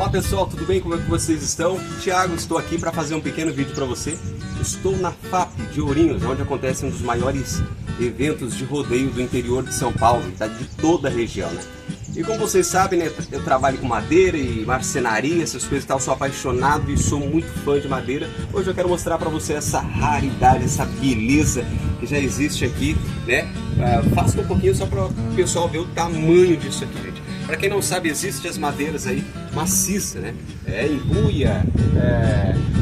Olá pessoal, tudo bem? Como é que vocês estão? Thiago, estou aqui para fazer um pequeno vídeo para você. Estou na FAP de Ourinhos, onde acontece um dos maiores eventos de rodeio do interior de São Paulo, de toda a região, né? E como vocês sabem, né, eu trabalho com madeira e marcenaria, essas coisas e tal, sou apaixonado e sou muito fã de madeira. Hoje eu quero mostrar para você essa raridade, essa beleza que já existe aqui, né? Faça um pouquinho só para o pessoal ver o tamanho disso aqui, gente. Para quem não sabe, existem as madeiras aí maciças, né? Embuia,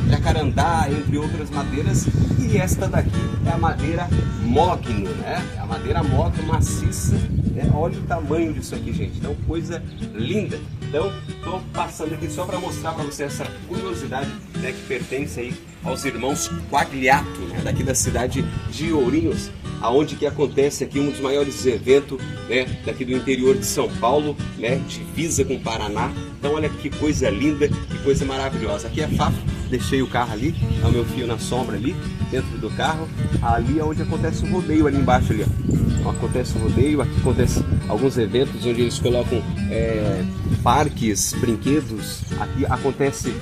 jacarandá, entre outras madeiras. E esta daqui é a madeira mogno, né? É a madeira mogno maciça. Olha o tamanho disso aqui, gente. Então, coisa linda. Então, estou passando aqui só para mostrar para você essa curiosidade, né, que pertence aí aos irmãos Quagliato, né, daqui da cidade de Ourinhos, aonde que acontece aqui um dos maiores eventos, né, daqui do interior de São Paulo, né, divisa com o Paraná. Então, olha que coisa linda, que coisa maravilhosa. Aqui é FAP, deixei o carro ali, é o meu fio na sombra ali, dentro do carro. Ali é onde acontece o rodeio, ali embaixo ali, ó. Então, acontece o rodeio, aqui acontece alguns eventos onde eles colocam parques, brinquedos. Aqui acontece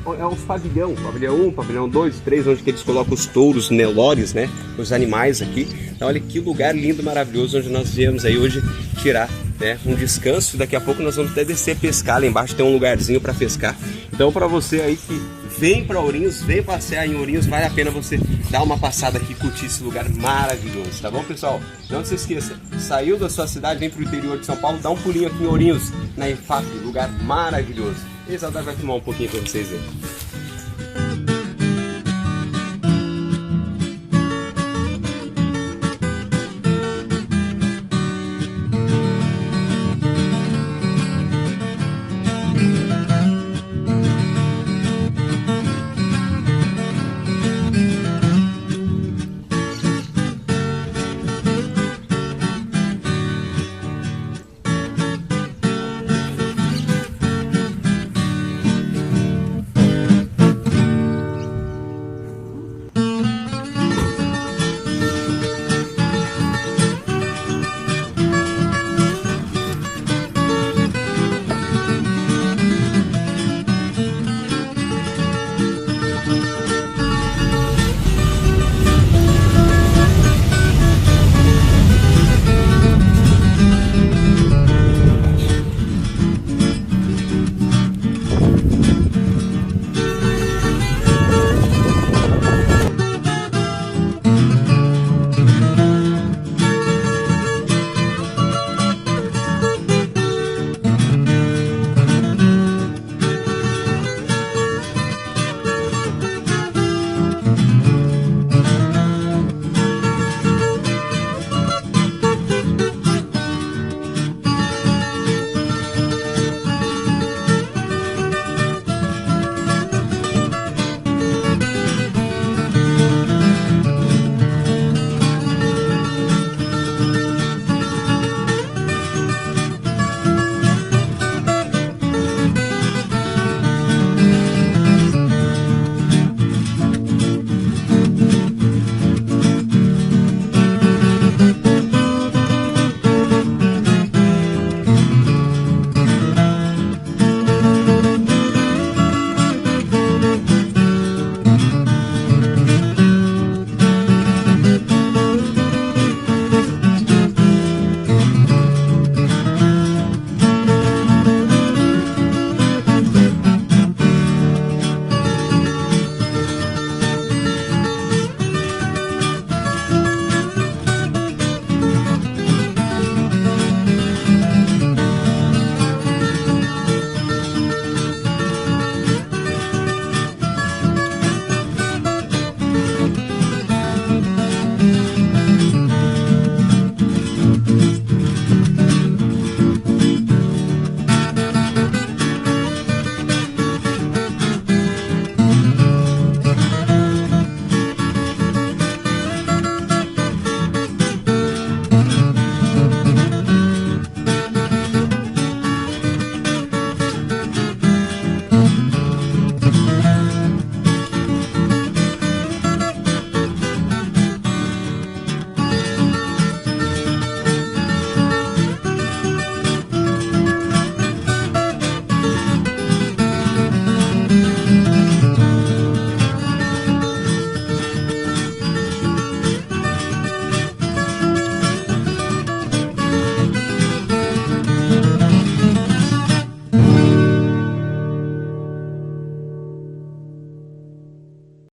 os pavilhão 1, pavilhão 2, 3, onde que eles colocam os touros, Nelores, né, os animais aqui. Então olha que lugar lindo, maravilhoso, onde nós viemos aí hoje tirar, né, um descanso. Daqui a pouco nós vamos até descer pescar, lá embaixo tem um lugarzinho para pescar. Então para você aí que vem para Ourinhos, vem passear em Ourinhos, vale a pena você dar uma passada aqui e curtir esse lugar maravilhoso, tá bom, pessoal? Não se esqueça, saiu da sua cidade, vem para o interior de São Paulo, dá um pulinho aqui em Ourinhos, na EFAP, lugar maravilhoso. E Isadora vai filmar um pouquinho para vocês verem.